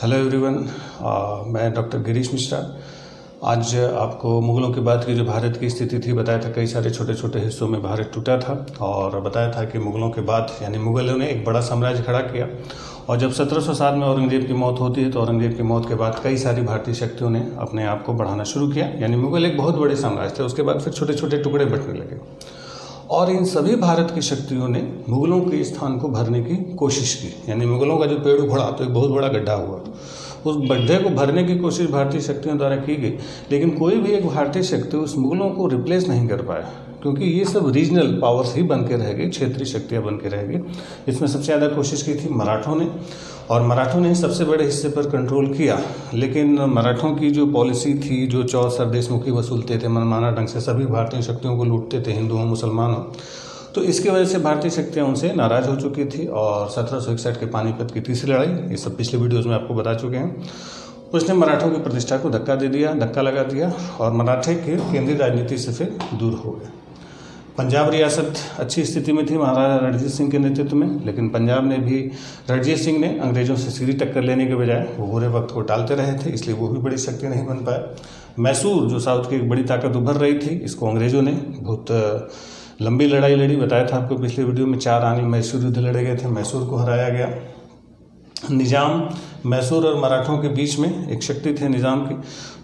Hello everyone, मैं doctor Girish Mishra. आज आपको मुग़लों के बाद की जो भारत की स्थिति थी बताया था। कई सारे छोटे छोटे हिस्सों में भारत टूटा था और बताया था कि मुग़लों के बाद यानी मुग़लों ने एक बड़ा साम्राज्य खड़ा किया। और जब 1707 में औरंगज़ेब की मौत होती है तो औरंगज़ेब की मौत के बाद कई सारी भारतीय शक्तियों ने अपने आप को बढ़ाना शुरू किया। यानी मुग़ल एक बहुत बड़े साम्राज्य थे, उसके बाद फिर छोटे छोटे टुकड़े बंटने लगे और इन सभी भारत की शक्तियों ने मुग़लों के स्थान को भरने की कोशिश की। यानी मुग़लों का जो पेड़ उखड़ा तो एक बहुत बड़ा गड्ढा हुआ, उस गड्ढे को भरने की कोशिश भारतीय शक्तियों द्वारा की गई, लेकिन कोई भी एक भारतीय शक्ति उस मुग़लों को रिप्लेस नहीं कर पाया, क्योंकि ये सब रीजनल पावर्स ही बन के रह गई, क्षेत्रीय शक्तियाँ बन के रह गई। इसमें सबसे ज़्यादा कोशिश की थी मराठों ने, और मराठों ने सबसे बड़े हिस्से पर कंट्रोल किया। लेकिन मराठों की जो पॉलिसी थी, जो चौर सरदेशमुखी वसूलते थे, मनमाना ढंग से सभी भारतीय शक्तियों को लूटते थे, हिंदुओं मुसलमानों, तो इसकी वजह से भारतीय शक्तियाँ उनसे नाराज़ हो चुकी थी। और 1761 के पानीपत की तीसरी लड़ाई, ये सब पिछले वीडियोज़ में आपको बता चुके हैं, उसने मराठों की प्रतिष्ठा को धक्का लगा दिया और मराठे के केंद्रीय राजनीति से फिर दूर हो गए। पंजाब रियासत अच्छी स्थिति में थी महाराजा रणजीत सिंह के नेतृत्व में, लेकिन पंजाब ने भी रणजीत सिंह ने अंग्रेज़ों से सीधी टक्कर लेने के बजाय वो बुरे वक्त को टालते रहे थे, इसलिए वो भी बड़ी शक्ति नहीं बन पाया। मैसूर जो साउथ की एक बड़ी ताकत उभर रही थी, इसको अंग्रेज़ों ने बहुत लंबी लड़ाई लड़ी। बताया था आपको पिछले वीडियो में 4 आंग्ल मैसूर युद्ध लड़े गए थे, मैसूर को हराया गया। निज़ाम मैसूर और मराठों के बीच में एक शक्ति थे निज़ाम की,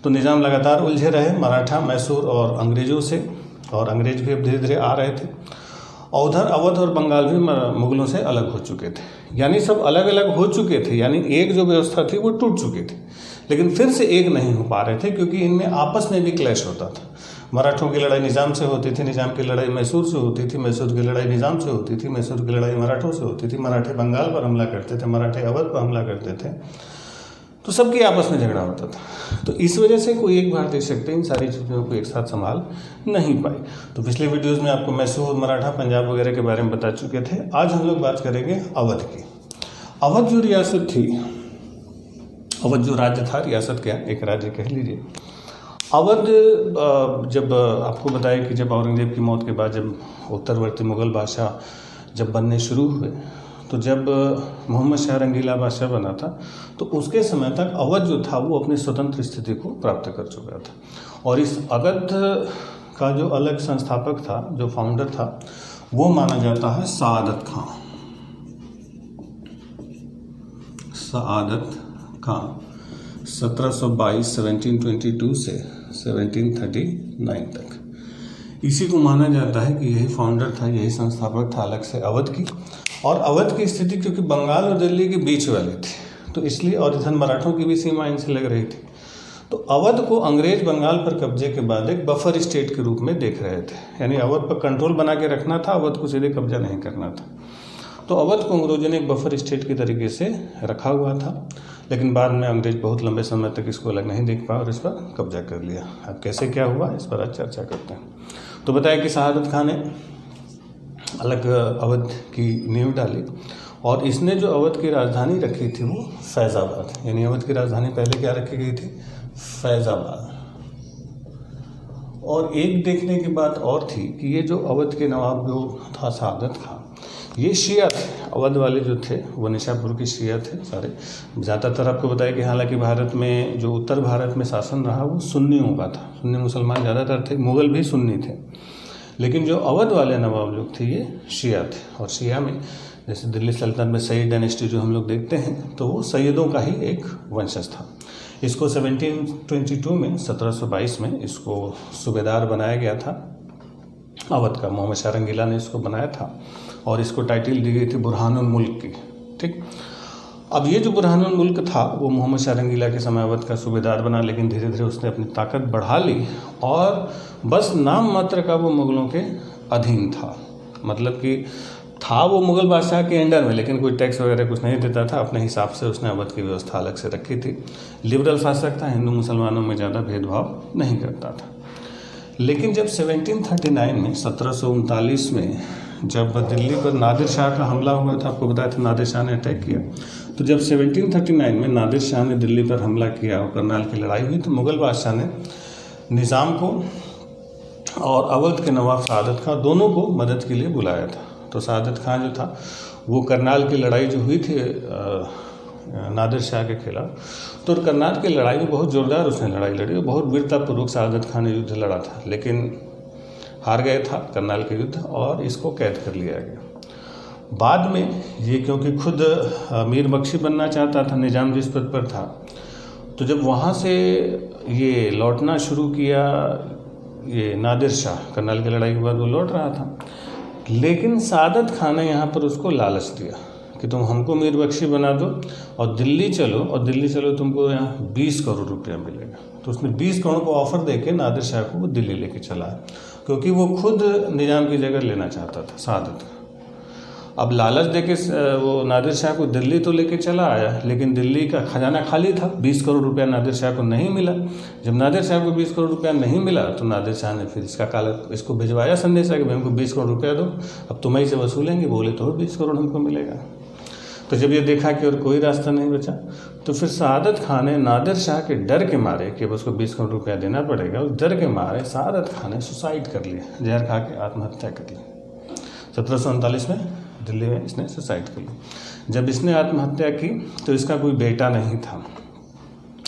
तो निज़ाम लगातार उलझे रहे मराठा, मैसूर और अंग्रेज़ों से, और अंग्रेज भी अब धीरे धीरे आ रहे थे। और उधर अवध और बंगाल भी मुग़लों से अलग हो चुके थे, यानी सब अलग अलग हो चुके थे, यानी एक जो व्यवस्था थी वो टूट चुकी थी, लेकिन फिर से एक नहीं हो पा रहे थे, क्योंकि इनमें आपस में भी क्लैश होता था। मराठों की लड़ाई निज़ाम से होती थी, निज़ाम की लड़ाई मैसूर से होती थी, मैसूर की लड़ाई निज़ाम से होती थी, मैसूर की लड़ाई मराठों से होती थी, मराठे बंगाल पर हमला करते थे, मराठे अवध पर हमला करते थे, तो सबकी आपस में झगड़ा होता था। तो इस वजह से कोई एक भारतीय शक्ति इन सारी चीज़ों को एक साथ संभाल नहीं पाई। तो पिछले वीडियोज़ में आपको मैसूर, मराठा, पंजाब वगैरह के बारे में बता चुके थे। आज हम लोग बात करेंगे अवध की। अवध जो रियासत थी, अवध जो राज्य था, रियासत क्या, एक राज्य कह लीजिए। अवध जब आपको बताया कि जब औरंगज़ेब की मौत के बाद जब उत्तरवर्ती मुग़ल बादशाह जब बनने शुरू हुए, तो जब मोहम्मद शाह रंगीला बादशाह बना था, तो उसके समय तक अवध जो था वो अपनी स्वतंत्र स्थिति को प्राप्त कर चुका था। और इस अवध का जो अलग संस्थापक था, जो फाउंडर था, वो माना जाता है सआदत खां। सआदत खां 1722 1722 से 1739 तक, इसी को माना जाता है कि यही फाउंडर था, यही संस्थापक था अलग से अवध की। और अवध की स्थिति क्योंकि बंगाल और दिल्ली के बीच वाले थे, तो इसलिए, और इधर मराठों की भी सीमा इनसे लग रही थी, तो अवध को अंग्रेज बंगाल पर कब्जे के बाद एक बफर स्टेट के रूप में देख रहे थे। यानी अवध पर कंट्रोल बना के रखना था, अवध को सीधे कब्जा नहीं करना था। तो अवध को अंग्रेजों ने एक बफर स्टेट के तरीके से रखा हुआ था, लेकिन बाद में अंग्रेज बहुत लंबे समय तक इसको अलग नहीं देख पाए और इस पर कब्जा कर लिया। अब कैसे क्या हुआ, इस पर आज चर्चा करते हैं। तो बताया कि सआदत खां ने अलग अवध की नींव डाली, और इसने जो अवध की राजधानी रखी थी वो फैज़ाबाद, यानी अवध की राजधानी पहले क्या रखी गई थी, फैज़ाबाद। और एक देखने की बात और थी कि ये जो अवध के नवाब जो था सआदत खां, ये शिया थे। अवध वाले जो थे वो निशापुर के शिया थे सारे। ज़्यादातर आपको बताया कि हालांकि भारत में जो उत्तर भारत में शासन रहा वो सुन्नियों का था, सुन्नी मुसलमान ज़्यादातर थे, मुग़ल भी सुन्नी थे, लेकिन जो अवध वाले नवाब लोग थे ये शिया थे। और शिया में जैसे दिल्ली सल्तनत में सैयद डायनेस्टी जो हम लोग देखते हैं, तो वो सैयदों का ही एक वंशज था। इसको 1722 में 1722 में इसको सूबेदार बनाया गया था अवध का, मोहम्मद शाह रंगीला ने इसको बनाया था, और इसको टाइटल दी गई थी बुरहानुल मुल्क की। ठीक, अब ये जो बुरहानुल मुल्क था वो मोहम्मद शाह रंगीला के समय अवध का सूबेदार बना, लेकिन धीरे धीरे उसने अपनी ताकत बढ़ा ली और बस नाम मात्र का वो मुग़लों के अधीन था। मतलब कि था वो मुग़ल बादशाह के अंडर में, लेकिन कोई टैक्स वगैरह कुछ नहीं देता था, अपने हिसाब से उसने अवध की व्यवस्था अलग से रखी थी। लिबरल शासक था, हिंदू मुसलमानों में ज़्यादा भेदभाव नहीं करता था। लेकिन जब 1739 में 1739 में जब दिल्ली पर नादिर शाह का हमला हुआ था, आपको बताया था नादिर शाह ने अटैक किया, तो जब 1739 में नादिर शाह ने दिल्ली पर हमला किया और करनाल की लड़ाई हुई, तो मुग़ल बादशाह ने निज़ाम को और अवध के नवाब सआदत खां दोनों को मदद के लिए बुलाया था। तो सआदत खां जो था वो करनाल की लड़ाई जो हुई थी नादिर शाह के खिलाफ। तो करनाल की लड़ाई में बहुत ज़ोरदार उसने लड़ाई लड़ी और बहुत वीरतापूर्वक सआदत खान ने युद्ध लड़ा था, लेकिन हार गया था करनाल के युद्ध और इसको कैद कर लिया गया। बाद में ये क्योंकि खुद मीर बख्शी बनना चाहता था, निज़ाम जिस पद पर था, तो जब वहाँ से ये लौटना शुरू किया, ये नादिर शाह करनाल की लड़ाई के बाद वो लौट रहा था, लेकिन सआदत खान ने यहाँ पर उसको लालच दिया कि तुम हमको मीर बख्शी बना दो और दिल्ली चलो तुमको यहाँ 20 करोड़ रुपया मिलेगा। तो उसने 20 करोड़ को ऑफर देके नादिर शाह को वो दिल्ली लेके चला है, क्योंकि वो खुद निज़ाम की जगह लेना चाहता था सआदत का। अब लालच देके वो नादिर शाह को दिल्ली तो लेके चला आया, लेकिन दिल्ली का खजाना खाली था, 20 करोड़ रुपया नादिर शाह को नहीं मिला। जब नादिर शाह को 20 करोड़ रुपया नहीं मिला तो नादिर शाह ने फिर इसको भिजवाया संदेशा कि भाई हमको 20 करोड़ रुपया दो, अब तुम्हें से वसूलेंगे। बोले तो 20 करोड़ हमको मिलेगा। तो जब ये देखा कि और कोई रास्ता नहीं बचा, तो फिर सआदत खान ने नादिर शाह के डर के मारे कि अब उसको 20 करोड़ रुपया देना पड़ेगा, उस डर के मारे सआदत खान ने सुसाइड कर लिया, जहर खा के आत्महत्या कर ली। 1739 में दिल्ली में इसने सुसाइड कर ली। जब इसने आत्महत्या की तो इसका कोई बेटा नहीं था,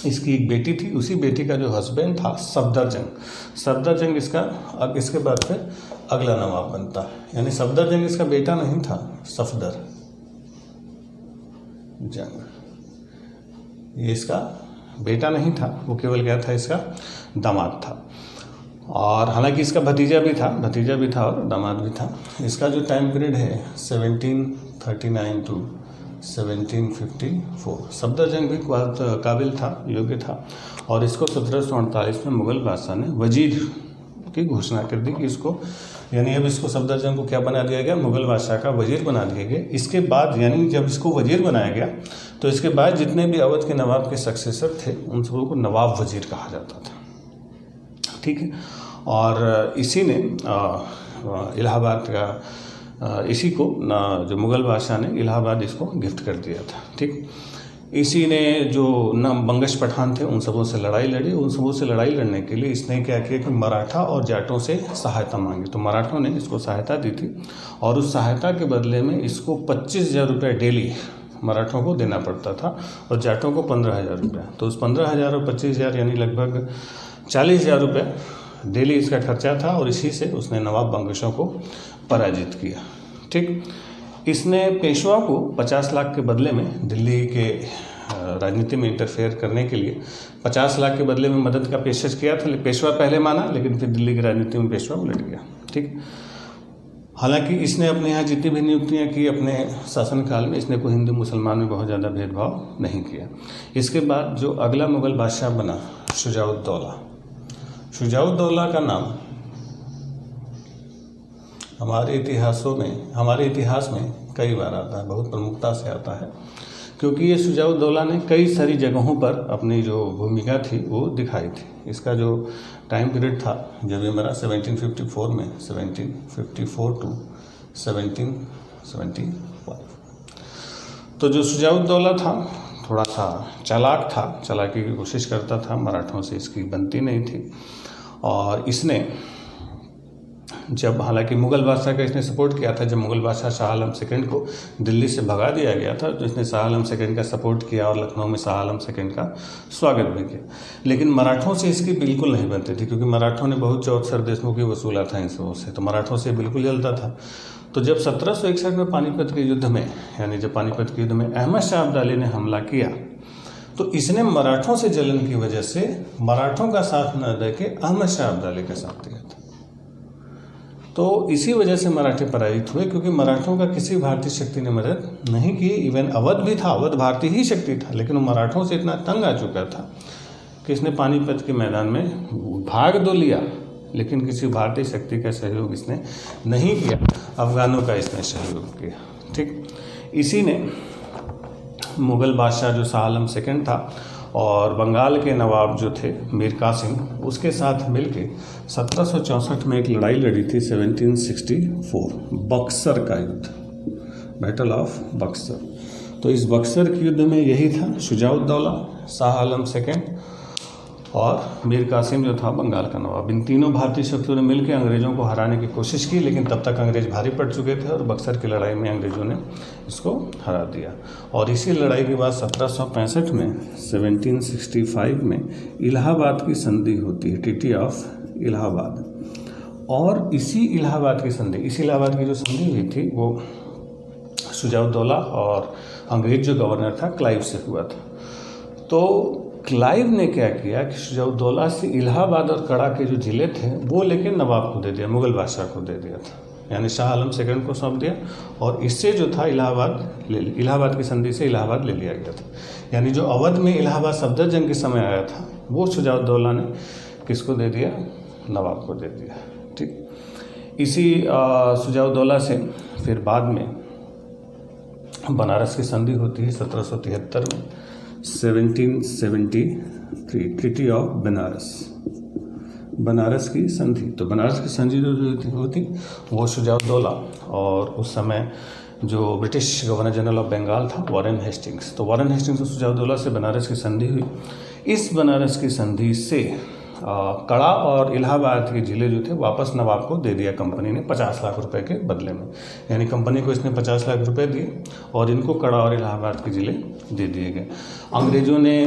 इसकी एक बेटी थी। उसी बेटी का जो हस्बैंड था सफदरजंग इसका, अब इसके बाद फिर अगला नवाब बनता है, यानी सफदरजंग इसका बेटा नहीं था, सफदर जंग ये इसका बेटा नहीं था, वो केवल क्या था, इसका दामाद था। और हालांकि इसका भतीजा भी था और दामाद भी था। इसका जो टाइम पीरियड है 1739 टू 1754। सफदरजंग भी बहुत काबिल था, योग्य था, और इसको 1748 में मुग़ल बादशाह ने वजीर की घोषणा कर दी कि इसको, यानी अब इसको सफदरजंग को क्या बना दिया गया, मुग़ल बादशाह का वजीर बना दिया गया। इसके बाद यानी जब इसको वजीर बनाया गया तो इसके बाद जितने भी अवध के नवाब के सक्सेसर थे उन सबों को नवाब वजीर कहा जाता था, ठीक है। और इसी ने इलाहाबाद का इसी को जो मुग़ल बादशाह ने इलाहाबाद इसको गिफ्ट कर दिया था, ठीक। इसी ने जो बंगश पठान थे उन सबों से लड़ाई लड़ी। उन सबों से लड़ाई लड़ने के लिए इसने क्या किया कि मराठा और जाटों से सहायता मांगी। तो मराठों ने इसको सहायता दी थी और उस सहायता के बदले में इसको 25,000 रुपये डेली मराठों को देना पड़ता था और जाटों को 15,000 रुपया। तो उस 15,000 और 25,000 यानी लगभग 40,000 रुपये डेली इसका खर्चा था और इसी से उसने नवाब बंगशों को पराजित किया, ठीक। इसने पेशवा को 50 लाख के बदले में दिल्ली के राजनीति में इंटरफेयर करने के लिए 50 लाख के बदले में मदद का पेशकश किया था। पेशवा पहले माना, लेकिन फिर दिल्ली की राजनीति में पेशवा उलट गया, ठीक। हालांकि इसने अपने यहाँ जितनी भी नियुक्तियाँ की अपने शासनकाल में, इसने कोई हिंदू मुसलमान में बहुत ज़्यादा भेदभाव नहीं किया। इसके बाद जो अगला मुग़ल बादशाह बना शुजाउद्दौला का नाम हमारे इतिहास में कई बार आता है, बहुत प्रमुखता से आता है, क्योंकि ये शुजाउद्दौला ने कई सारी जगहों पर अपनी जो भूमिका थी वो दिखाई थी। इसका जो टाइम पीरियड था जब ये मरा 1754 में, 1754 टू 1775। तो जो शुजाउद्दौला था थोड़ा सा चालाक था, चालाकी की कोशिश करता था, मराठों से इसकी बनती नहीं थी। और इसने जब, हालांकि मुग़ल बादशाह का इसने सपोर्ट किया था, जब मुग़ल बादशाह शाह आलम सेकंड को दिल्ली से भगा दिया गया था तो इसने शाह आलम सेकंड का सपोर्ट किया और लखनऊ में शाह आलम सेकंड का स्वागत भी किया। लेकिन मराठों से इसकी बिल्कुल नहीं बनती थी, क्योंकि मराठों ने बहुत चौथसर देशमुखी वसूला था इन सबों से, तो मराठों से बिल्कुल जलता था। तो जब 1761 में पानीपत के युद्ध में, यानी जब पानीपत के युद्ध में अहमद शाह अब्दाली ने हमला किया तो इसने मराठों से जलन की वजह से मराठों का साथ न देके अहमद शाह अब्दाली का साथ दिया था। तो इसी वजह से मराठे पराजित हुए, क्योंकि मराठों का किसी भारतीय शक्ति ने मदद नहीं की। इवन अवध भी था, अवध भारतीय ही शक्ति था, लेकिन वो मराठों से इतना तंग आ चुका था कि इसने पानीपत के मैदान में भाग तो लिया, लेकिन किसी भारतीय शक्ति का सहयोग इसने नहीं किया, अफगानों का इसने सहयोग किया, ठीक। इसी ने मुग़ल बादशाह जो शाह आलम सेकंड था और बंगाल के नवाब जो थे मीर कासिम, उसके साथ मिलके 1764 में एक लड़ाई लड़ी थी 1764, बक्सर का युद्ध, बैटल ऑफ बक्सर। तो इस बक्सर के युद्ध में यही था, शुजाउद्दौला, शाह आलम सेकंड और मीर कासिम जो था बंगाल का नवाब। इन तीनों भारतीय शक्तियों ने मिलकर अंग्रेज़ों को हराने की कोशिश की, लेकिन तब तक अंग्रेज़ भारी पड़ चुके थे और बक्सर की लड़ाई में अंग्रेज़ों ने इसको हरा दिया। और इसी लड़ाई के बाद 1765 में 1765 में इलाहाबाद की संधि होती है, ट्रीटी ऑफ इलाहाबाद। और इसी इलाहाबाद की जो संधि हुई थी वो शुजाउद्दौला और अंग्रेज जो गवर्नर था क्लाइव से हुआ था। तो क्लाइव ने क्या किया कि शुजाउद्दौला से इलाहाबाद और कड़ा के जो ज़िले थे वो लेके नवाब को दे दिया, मुग़ल बादशाह को दे दिया था, यानी शाह आलम सेकंड को सौंप दिया। और इससे जो था इलाहाबाद की संधि से इलाहाबाद ले लिया गया था। यानी जो अवध में इलाहाबाद सफदर जंग के समय आया था वो शुजाउद्दौला ने किसको दे दिया, नवाब को दे दिया। ठीक, इसी शुजाउद्दौला से फिर बाद में बनारस की संधि होती है 1773 में, 1773 ट्रीटी ऑफ बनारस की संधि। तो बनारस की संधि जो होती वो शुजाउद्दौला और उस समय जो British governor general of Bengal था वॉरेन हेस्टिंग्स, तो वॉरेन हेस्टिंग्स और शुजाउद्दौला से बनारस की संधि हुई। इस बनारस की संधि से कड़ा और इलाहाबाद के ज़िले जो थे वापस नवाब को दे दिया कंपनी ने 50 लाख रुपए के बदले में। यानी कंपनी को इसने 50 लाख रुपए दिए और इनको कड़ा और इलाहाबाद के ज़िले दे दिए गए। अंग्रेज़ों ने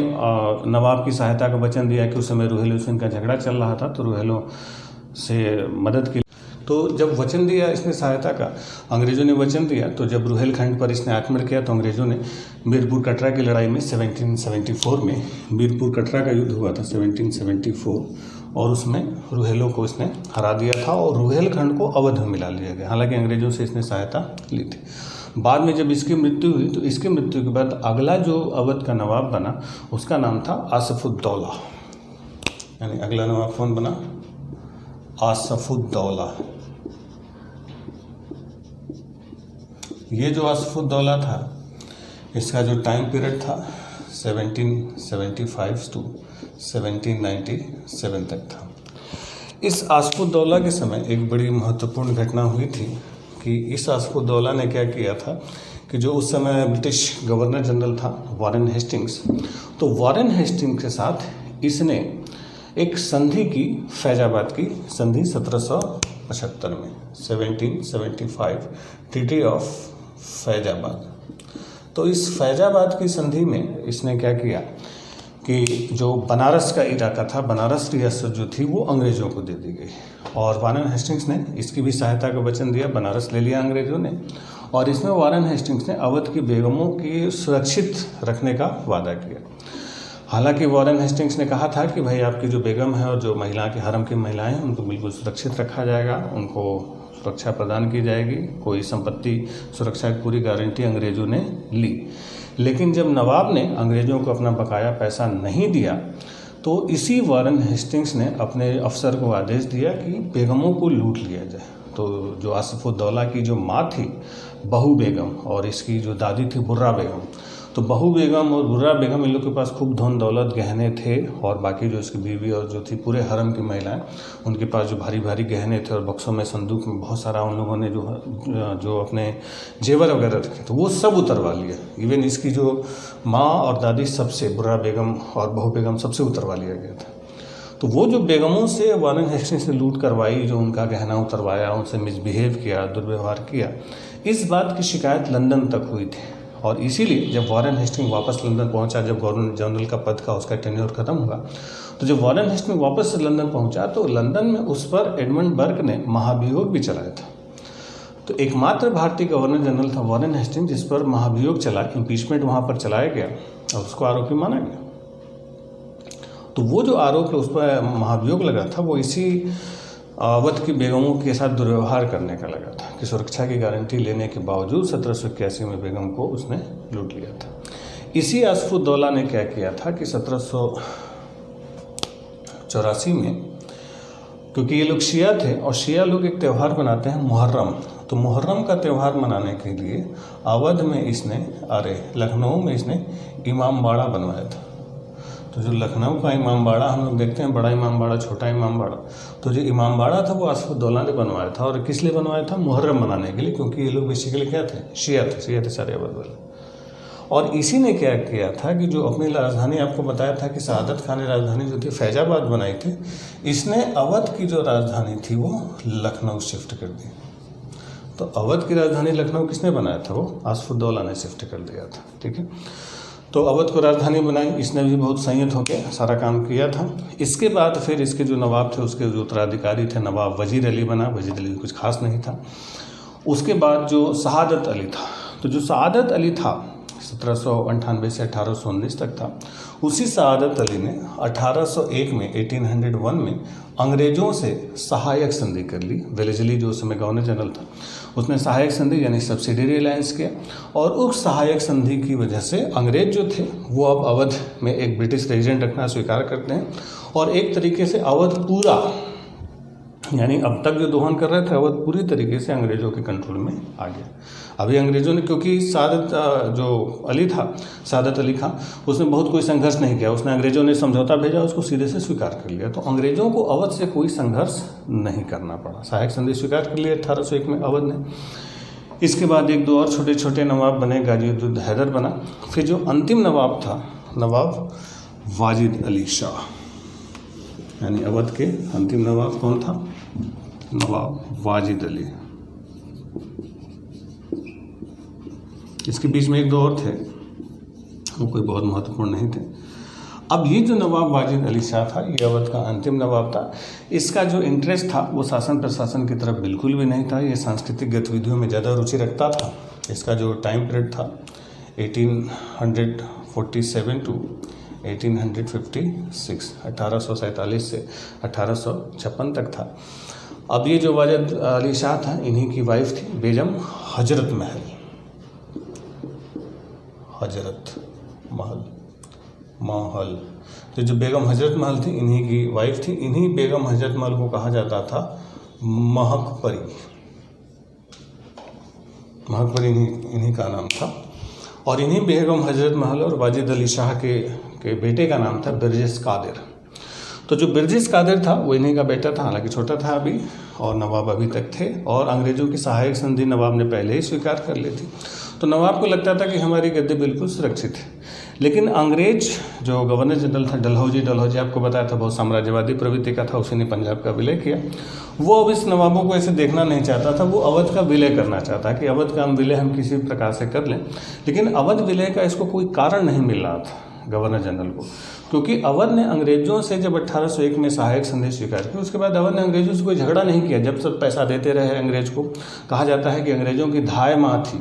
नवाब की सहायता का वचन दिया कि उस समय रुहेलों से इनका झगड़ा चल रहा था, तो रुहेलों से मदद की। तो जब वचन दिया इसने सहायता का, अंग्रेज़ों ने वचन दिया, तो जब रुहेलखंड पर इसने आक्रमण किया तो अंग्रेज़ों ने मीरपुर कटरा की लड़ाई में 1774 में मीरपुर कटरा का युद्ध हुआ था 1774, और उसमें रुहेलों को इसने हरा दिया था और रुहेलखंड को अवध में मिला लिया गया। हालांकि अंग्रेज़ों से इसने सहायता ली थी। बाद में जब इसकी मृत्यु हुई तो इसकी मृत्यु के बाद अगला जो अवध का नवाब बना उसका नाम था आसफुद्दौला। यानी अगला नवाब कौन बना, आसफुद्दौला। ये जो आसफुद्दौला था इसका जो टाइम पीरियड था 1775 to 1797 तक था। इस आसफुद्दौला के समय एक बड़ी महत्वपूर्ण घटना हुई थी कि इस आसफुद्दौला ने क्या किया था कि जो उस समय ब्रिटिश गवर्नर जनरल था वॉरेन हेस्टिंग्स, तो वॉरेन हेस्टिंग्स के साथ इसने एक संधि की, फैजाबाद की संधि 1775 में 1775 ट्रीटी ऑफ फैजाबाद। तो इस फैजाबाद की संधि में इसने क्या किया कि जो बनारस का इलाका था, बनारस रियासत जो थी वो अंग्रेज़ों को दे दी गई और वॉरेन हेस्टिंग्स ने इसकी भी सहायता का वचन दिया। बनारस ले लिया अंग्रेज़ों ने और इसमें वॉरेन हेस्टिंग्स ने अवध की बेगमों की सुरक्षित रखने का वादा किया। हालांकि वॉरेन हेस्टिंग्स ने कहा था कि भाई आपकी जो बेगम है और जो महिला के हरम की महिलाएं हैं उनको बिल्कुल सुरक्षित रखा जाएगा, उनको सुरक्षा प्रदान की जाएगी, कोई संपत्ति सुरक्षा की पूरी गारंटी अंग्रेज़ों ने ली। लेकिन जब नवाब ने अंग्रेज़ों को अपना बकाया पैसा नहीं दिया तो इसी वॉरेन हेस्टिंग्स ने अपने अफसर को आदेश दिया कि बेगमों को लूट लिया जाए। तो जो आसफुद्दौला की जो माँ थी बहू बेगम और इसकी जो दादी थी बुर्रा बेगम, तो बहू बेगम और बुर्रा बेगम इन लोग के पास खूब धन दौलत गहने थे और बाकी जो इसकी बीवी और जो थी पूरे हरम की महिलाएं उनके पास जो भारी भारी गहने थे और बक्सों में संदूक में बहुत सारा उन लोगों ने जो अपने जेवर वगैरह रखे तो वो सब उतरवा लिया। इवन इसकी जो माँ और दादी सबसे, बुर्रा बेगम और बहू बेगम सबसे उतरवा लिया गया था। तो वो जो बेगमों से वॉरेन हेस्टिंग्स ने लूट करवाई, जो उनका गहना उतरवाया, उनसे मिसबिहेव किया, दुर्व्यवहार किया, इस बात की शिकायत लंदन तक हुई थी। और इसीलिए जब वॉरेन हेस्टिंग्स वापस लंदन पहुंचा, जब गवर्नर जनरल का पद का उसका टेन्योर खत्म हुआ, तो जब वॉरेन हेस्टिंग्स वापस लंदन पहुंचा तो लंदन में उस पर एडमंड बर्क ने महाभियोग भी चलाया था। तो एकमात्र भारतीय गवर्नर जनरल था वॉरेन हेस्टिंग्स जिस पर महाभियोग चला, इम्पीचमेंट वहाँ पर चलाया गया और उसको आरोपी माना गया। तो वो जो आरोप उस पर महाभियोग लगा था वो इसी अवध की बेगमों के साथ दुर्व्यवहार करने का लगा था कि सुरक्षा की गारंटी लेने के बावजूद 1781 में बेगम को उसने लूट लिया था। इसी आसफुद्दौला ने क्या किया था कि 1784 में, क्योंकि ये लोग शिया थे और शिया लोग एक त्यौहार मनाते हैं मुहर्रम, तो मुहर्रम का त्यौहार मनाने के लिए अवध में लखनऊ में इसने इमाम बाड़ा बनवाया था। तो जो लखनऊ का इमाम बाड़ा हम लोग देखते हैं, बड़ा इमाम बाड़ा, छोटा इमाम बाड़ा, तो जो इमाम बाड़ा था वो आसफुद्दौला ने बनवाया था। और किस लिए बनवाया था? मुहर्रम मनाने के लिए, क्योंकि ये लोग बेसिकली क्या थे? शिया थे सारे अवध वाले। और इसी ने क्या किया था कि जो अपनी राजधानी, आपको बताया था कि सआदत खान ने राजधानी जो थी फैजाबाद बनाई थी, इसने अवध की जो राजधानी थी वो लखनऊ शिफ्ट कर दी। तो अवध की राजधानी लखनऊ किसने बनाया था? वो आसफुद्दौला ने शिफ्ट कर दिया था। ठीक है, तो अवध को राजधानी बनाई, इसने भी बहुत संयत होकर सारा काम किया था। इसके बाद फिर इसके जो नवाब थे, उसके जो उत्तराधिकारी थे, नवाब वजीर अली बना। वजीर अली कुछ खास नहीं था। उसके बाद जो सआदत अली था, तो जो सआदत अली था 1798 से 1819 तक था, उसी सआदत अली ने 1801 में 1801 में अंग्रेज़ों से सहायक संधि कर ली। वेलेस्ली जो उस समय गवर्नर जनरल था, उसने सहायक संधि यानी सब्सिडरी अलायंस किया, और उस सहायक संधि की वजह से अंग्रेज जो थे वो अब अवध में एक ब्रिटिश रेजिडेंट रखना स्वीकार करते हैं, और एक तरीके से अवध पूरा, यानी अब तक जो दोहन कर रहे थे, अवध पूरी तरीके से अंग्रेज़ों के कंट्रोल में आ गया। अभी अंग्रेज़ों ने, क्योंकि जो अली था, सआदत अली खां, उसने बहुत कोई संघर्ष नहीं किया। उसने, अंग्रेज़ों ने समझौता भेजा, उसको सीधे से स्वीकार कर लिया। तो अंग्रेज़ों को अवध से कोई संघर्ष नहीं करना पड़ा। सहायक संधि स्वीकार कर लिया 1801 में अवध ने। इसके बाद एक दो और छोटे छोटे नवाब बने, गाज़ी-उद-दौला हैदर बना। फिर जो अंतिम नवाब था, नवाब वाजिद अली शाह, यानी अवध के अंतिम नवाब कौन था? नवाब वाजिद अली। इसके बीच में एक दो और थे, वो कोई बहुत महत्वपूर्ण नहीं थे। अब ये जो नवाब वाजिद अली शाह था, ये अवध का अंतिम नवाब था। इसका जो इंटरेस्ट था वो शासन प्रशासन की तरफ बिल्कुल भी नहीं था। ये सांस्कृतिक गतिविधियों में ज़्यादा रुचि रखता था। इसका जो टाइम पीरियड था 1847 टू 1856, 1847 से 1856 तक था। अब ये जो वाजिद अली शाह था, इन्हीं की वाइफ थी बेगम हजरत महल। तो जो बेगम हजरत महल थी, इन्हीं की वाइफ थी। इन्हीं बेगम हजरत महल को कहा जाता था महकपरी। महकपरी इन्हीं का नाम था। और इन्हीं बेगम हजरत महल और वाजिद अली शाह के बेटे का नाम था बिरजेश कादिर। तो जो बिरजेश कादिर था वो इन्हीं का बेटा था, हालांकि छोटा था अभी, और नवाब अभी तक थे, और अंग्रेज़ों की सहायक संधि नवाब ने पहले ही स्वीकार कर ली थी। तो नवाब को लगता था कि हमारी गद्दी बिल्कुल सुरक्षित है। लेकिन अंग्रेज जो गवर्नर जनरल था डलहौजी आपको बताया था, बहुत साम्राज्यवादी प्रवृत्ति का था, उसी ने पंजाब का विलय किया। वो अब इस नवाबों को ऐसे देखना नहीं चाहता था, वो अवध का विलय करना चाहता कि अवध का विलय हम किसी प्रकार से कर लें। लेकिन अवध विलय का इसको कोई कारण नहीं मिल रहा था गवर्नर जनरल को, क्योंकि अवध ने अंग्रेजों से जब 1801 में सहायक संधि स्वीकार की, उसके बाद अवध ने अंग्रेजों से कोई झगड़ा नहीं किया। जब सब पैसा देते रहे अंग्रेज को, कहा जाता है कि अंग्रेजों की धाय माँ थी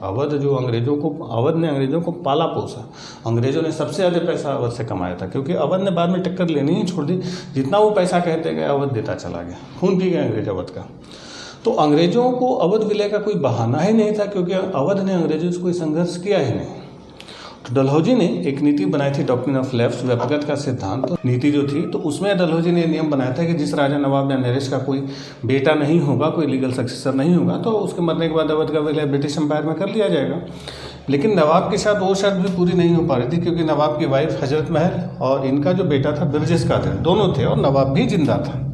अवध, जो अवध ने अंग्रेजों को पाला पोसा। अंग्रेजों ने सबसे ज़्यादा पैसा अवध से कमाया था, क्योंकि अवध ने बाद में टक्कर लेनी ही छोड़ दी। जितना वो पैसा कहते गए, अवध देता चला गया, खून पी गए अंग्रेज अवध का। तो अंग्रेजों को अवध विलय का कोई बहाना ही नहीं था, क्योंकि अवध ने अंग्रेजों से कोई संघर्ष किया ही नहीं। तो डलहौजी ने एक नीति बनाई थी, डॉक्ट्रिन ऑफ लेफ्ट, व्यक्तिगत का सिद्धांत नीति जो थी। तो उसमें डलहौजी ने नियम बनाया था कि जिस राजा नवाब या नरेश का कोई बेटा नहीं होगा, कोई लीगल सक्सेसर नहीं होगा, तो उसके मरने के बाद अवध का विलय ब्रिटिश एम्पायर में कर लिया जाएगा। लेकिन नवाब के साथ वो शर्त भी पूरी नहीं हो पा रही थी, क्योंकि नवाब की वाइफ हजरत महल और इनका जो बेटा था बिरजेश कादिर, दोनों थे, और नवाब भी जिंदा था,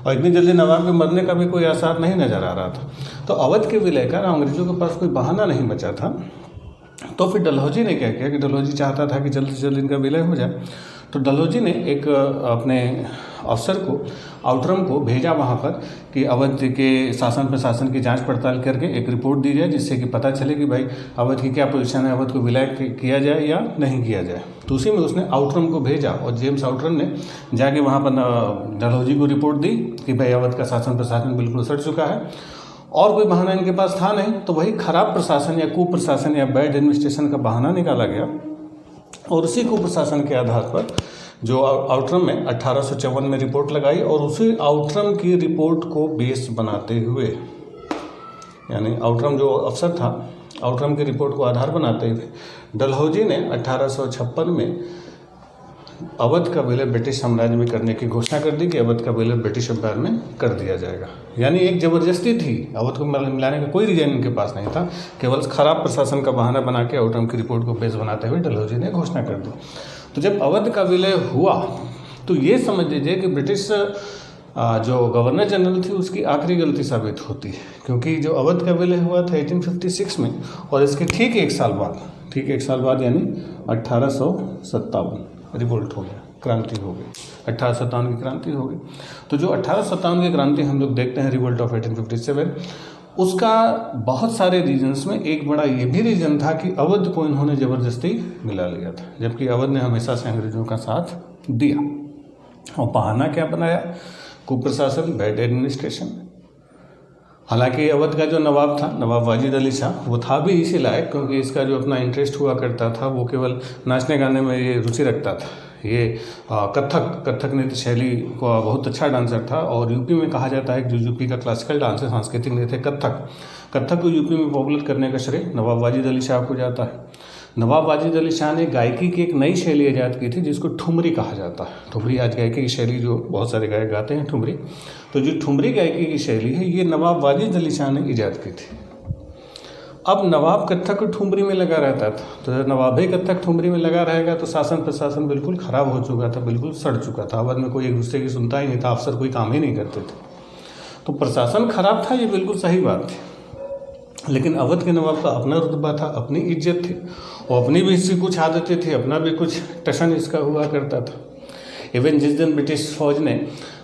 और इतनी जल्दी नवाब के मरने का भी कोई आसार नहीं नजर आ रहा था। तो अवध के विलय का अंग्रेजों के पास कोई बहाना नहीं बचा था। तो फिर डलहौजी ने क्या किया कि डलहौजी चाहता था कि जल्द से जल्द इनका विलय हो जाए। तो डलहौजी ने एक अपने अफसर को, आउटरम को भेजा वहाँ पर कि अवध के शासन प्रशासन की जांच पड़ताल करके एक रिपोर्ट दी जाए, जिससे कि पता चले कि भाई अवध की क्या पोजीशन है, अवध को विलय किया जाए या नहीं किया जाए। तो उसी में उसने आउटरम को भेजा, और जेम्स आउटरम ने जाके वहाँ पर डलहौजी को रिपोर्ट दी कि भाई अवध का शासन प्रशासन बिल्कुल सड़ चुका है, और कोई बहाना इनके पास था नहीं। तो वही खराब प्रशासन या कुप्रशासन या बैड एडमिनिस्ट्रेशन का बहाना निकाला गया, और उसी कुप्रशासन के आधार पर जो आउटरम में 1854 में रिपोर्ट लगाई, और उसी आउटरम की रिपोर्ट को बेस बनाते हुए, यानी आउटरम जो अफसर था, आउटरम की रिपोर्ट को आधार बनाते हुए डलहौजी ने 1856 में अवध का विलय ब्रिटिश साम्राज्य में करने की घोषणा कर दी कि अवध का विलय ब्रिटिश एम्पायर में कर दिया जाएगा। यानी एक ज़बरदस्ती थी, अवध को मिलाने का कोई रीजन इनके पास नहीं था, केवल खराब प्रशासन का बहाना बना के आउटरम की रिपोर्ट को बेस बनाते हुए डलहौजी ने घोषणा कर दी। तो जब अवध का विलय हुआ, तो ये समझ लीजिए कि ब्रिटिश जो गवर्नर जनरल थी उसकी आखिरी गलती साबित होती है, क्योंकि जो अवध का विलय हुआ था 1856 में, और इसके ठीक एक साल बाद ठीक 1 साल बाद यानी 1857 रिवोल्ट हो गया, क्रांति हो गई, 1857 की क्रांति हो गई। तो जो 1857 की क्रांति हम लोग देखते हैं रिवोल्ट ऑफ 1857, उसका बहुत सारे रीजन्स में एक बड़ा ये भी रीजन था कि अवध को इन्होंने ज़बरदस्ती मिला लिया था, जबकि अवध ने हमेशा से अंग्रेज़ों का साथ दिया। और बहाना क्या बनाया? कुप्रशासन, बैड एडमिनिस्ट्रेशन। हालांकि अवध का जो नवाब था, नवाब वाजिद अली शाह, वो था भी इसी लायक क्योंकि इसका जो अपना इंटरेस्ट हुआ करता था वो केवल नाचने गाने में ये रुचि रखता था। ये कथक नृत्य शैली का बहुत अच्छा डांसर था और यूपी में कहा जाता है कि जो यूपी का क्लासिकल डांस है, सांस्कृतिक नृत्य कथक को यूपी में पॉपुलर करने का श्रेय नवाब वाजिद अली शाह को जाता है। नवाब वाजिद अली शाह ने गायकी की एक नई शैली ईजाद की थी जिसको ठुमरी कहा जाता है। ठुमरी आज गायकी की शैली जो बहुत सारे गायक गाते हैं ठुमरी, तो जो ठुमरी गायकी की शैली है ये नवाब वाजिद अली शाह ने ईजाद की थी। अब नवाब कथक ठुमरी में लगा रहता था, तो जब नवाब ही कथक ठुमरी में लगा रहेगा तो शासन प्रशासन बिल्कुल ख़राब हो चुका था, बिल्कुल सड़ चुका था। अवध में कोई एक दूसरे की सुनता ही नहीं था, अफसर कोई काम ही नहीं करते थे, तो प्रशासन खराब था, ये बिल्कुल सही बात थी। लेकिन अवध के नवाब का अपना रुतबा था, अपनी इज्जत थी और अपनी भी इसकी कुछ आदतें थी, अपना भी कुछ टशन इसका हुआ करता था। इवन जिस दिन ब्रिटिश फौज ने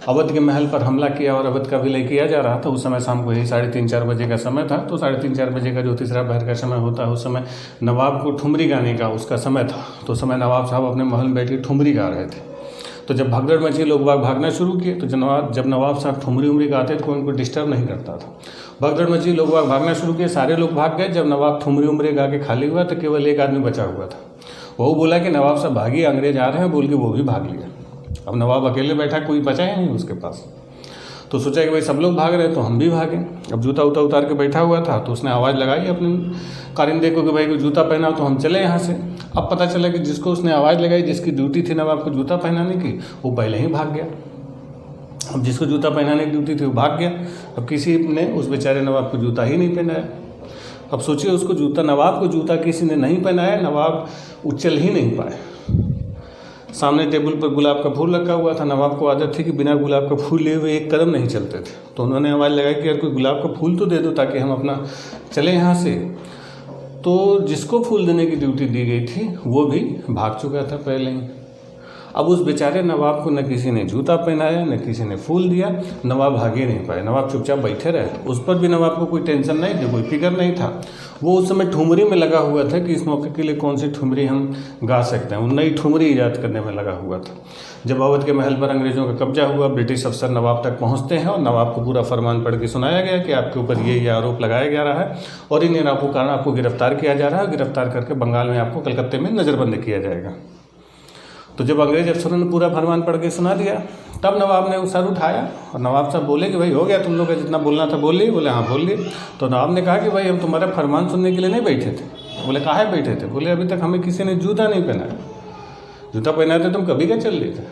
अवध के महल पर हमला किया और अवध का विलय किया जा रहा था, उस समय शाम को यही 3:30-4 बजे का समय था। तो 3:30-4 बजे का जो तीसरा पहर का समय होता है, उस समय नवाब को ठुमरी गाने का उसका समय था। तो उस समय नवाब साहब अपने महल में बैठ के ठुमरी गा रहे थे। तो जब भगदड़ मची, लोग बाग भागना शुरू किए, तो जब नवाब साहब ठुमरी गाते थे कोई उनको डिस्टर्ब नहीं करता था। भगदड़ मची, लोग बाग भागना शुरू किए, सारे लोग भाग गए। जब नवाब ठुमरी गा के खाली हुआ तो केवल एक आदमी बचा हुआ था। वो बोला कि नवाब साहब भागिए, अंग्रेज आ रहे हैं बोल के वो भी भाग लिया। अब नवाब अकेले बैठा, कोई बचा ही नहीं उसके पास। तो सोचा कि भाई सब लोग भाग रहे हैं तो हम भी भागें। अब जूता उतार के बैठा हुआ था, तो उसने आवाज़ लगाई अपने कारिंदे को कि भाई को जूता पहना तो हम चले यहाँ से। अब पता चला कि जिसको उसने आवाज़ लगाई, जिसकी ड्यूटी थी नवाब को जूता पहनाने की, वो पहले ही भाग गया। अब जिसको जूता पहनाने की ड्यूटी थी वो भाग गया। अब किसी ने उस बेचारे नवाब को जूता ही नहीं पहनाया। अब सोचिए, उसको नवाब को जूता किसी ने नहीं पहनाया, नवाब उछल ही नहीं पाए। सामने टेबल पर गुलाब का फूल रखा हुआ था। नवाब को आदत थी कि बिना गुलाब का फूल लिए हुए एक कदम नहीं चलते थे। तो उन्होंने आवाज़ लगाई कि यार कोई गुलाब का फूल तो दे दो ताकि हम अपना चले यहाँ से। तो जिसको फूल देने की ड्यूटी दी गई थी वो भी भाग चुका था पहले ही। अब उस बेचारे नवाब को न किसी ने जूता पहनाया, न किसी ने फूल दिया। नवाब भाग ही नहीं पाए, नवाब चुपचाप बैठे रहे। उस पर भी नवाब को कोई टेंशन नहीं थी, कोई फिक्र नहीं था। वो उस समय ठुमरी में लगा हुआ था कि इस मौके के लिए कौन सी ठुमरी हम गा सकते हैं। वो नई ठुमरी ईजाद करने में लगा हुआ था। जब अवध के महल पर अंग्रेज़ों का कब्जा हुआ, ब्रिटिश अफसर नवाब तक पहुंचते हैं और नवाब को पूरा फरमान पढ़ के सुनाया गया कि आपके ऊपर ये आरोप लगाया जा रहा है और इन आरोपों के कारण आपको गिरफ्तार किया जा रहा है। गिरफ्तार करके बंगाल में आपको कलकत्ते में नज़रबंद किया जाएगा। तो जब अंग्रेज अफसरों ने पूरा फरमान पढ़ के सुना दिया, तब नवाब ने सर उठाया और नवाब साहब बोले कि भाई हो गया, तुम लोग का जितना बोलना था बोल लिए। बोले हाँ बोल लिए। तो नवाब ने कहा कि भाई हम तुम्हारा फरमान सुनने के लिए नहीं बैठे थे। बोले काहे बैठे थे? बोले अभी तक हमें किसी ने जूता नहीं पहनाया। जूता पहनाए थे तुम कभी क्या चल रहे थे?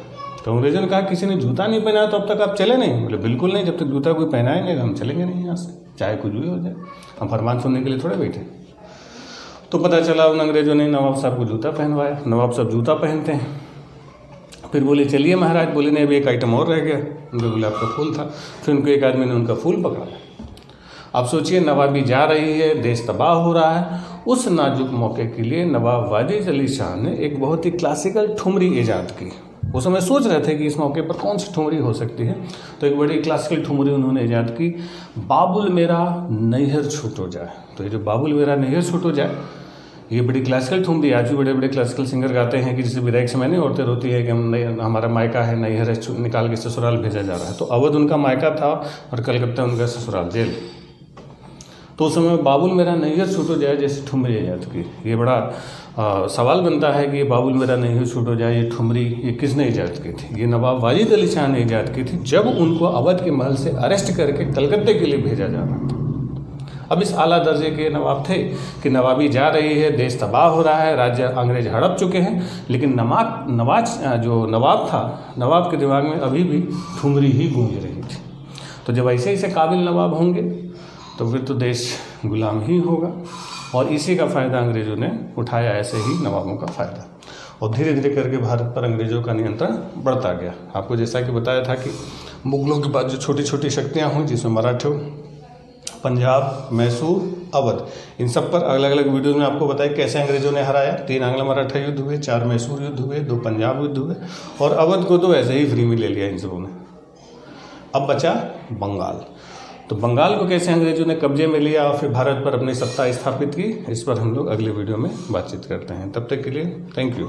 तो अंग्रेजों ने कहा किसी ने जूता नहीं पहनाया तो अब तक आप चले नहीं? बोले बिल्कुल नहीं, जब तक जूता कोई पहनाए नहीं हम चलेंगे नहीं यहाँ से, चाहे कुछ भी हो जाए। हम फरमान सुनने के लिए थोड़े बैठे। तो पता चला उन अंग्रेजों ने नवाब साहब को जूता पहनवाया। नवाब साहब जूता पहनते हैं। फिर बोले चलिए महाराज। बोले नहीं, अभी एक आइटम और रह गया। उनका गुलाब का फूल था। फिर उनको एक आदमी ने उनका फूल पकड़ा। अब सोचिए, नवाबी जा रही है, देश तबाह हो रहा है। उस नाजुक मौके के लिए नवाब वाजिद अली शाह ने एक बहुत ही क्लासिकल ठुमरी ईजाद की। उस समय सोच रहे थे कि इस मौके पर कौन सी ठुमरी हो सकती है, तो एक बड़ी क्लासिकल ठुमरी उन्होंने ईजाद की, बाबुल मेरा नैहर छूटो जाए। तो ये जो बाबुल मेरा नैहर छूटो जाए, ये बड़ी क्लासिकल ठुमरी आज भी बड़े बड़े क्लासिकल सिंगर गाते हैं कि जैसे विदाई के समय नहीं औरतें रोती है कि हमारा मायका है, नैहर है, निकाल के ससुराल भेजा जा रहा है। तो अवध उनका मायका था और कलकत्ता उनका ससुराल जेल। तो उस समय बाबुल मेरा नैहर छूटो जाए जैसे ठुमरी ईजाद की। ये बड़ा सवाल बनता है कि ये बाबुल मेरा नैहर छूटो जाए, ये ठुमरी ये किसने ईजाद की थी? ये नवाब वाजिद अली शाह ने ईजाद की थी जब उनको अवध के महल से अरेस्ट करके कलकत्ते के लिए भेजा जा रहा था। अब इस आला दर्जे के नवाब थे कि नवाबी जा रही है, देश तबाह हो रहा है, राज्य अंग्रेज हड़प चुके हैं, लेकिन जो नवाब था, नवाब के दिमाग में अभी भी ठुमरी ही गूंज रही थी। तो जब ऐसे काबिल नवाब होंगे तो फिर तो देश गुलाम ही होगा। और इसी का फ़ायदा अंग्रेज़ों ने उठाया, ऐसे ही नवाबों का फ़ायदा। और धीरे धीरे करके भारत पर अंग्रेज़ों का नियंत्रण बढ़ता गया। आपको जैसा कि बताया था कि मुगलों के बाद जो छोटी छोटी शक्तियाँ हुई, जिसमें मराठे, पंजाब, मैसूर, अवध। इन सब पर अलग अलग वीडियो में आपको बताया कैसे अंग्रेजों ने हराया। 3 आंग्ल मराठा युद्ध हुए, 4 मैसूर युद्ध हुए, 2 पंजाब युद्ध हुए और अवध को तो ऐसे ही फ्री में ले लिया इन सबों ने। अब बचा बंगाल। तो बंगाल को कैसे अंग्रेजों ने कब्जे में लिया और फिर भारत पर अपनी सत्ता स्थापित की, इस पर हम लोग अगले वीडियो में बातचीत करते हैं। तब तक के लिए थैंक यू।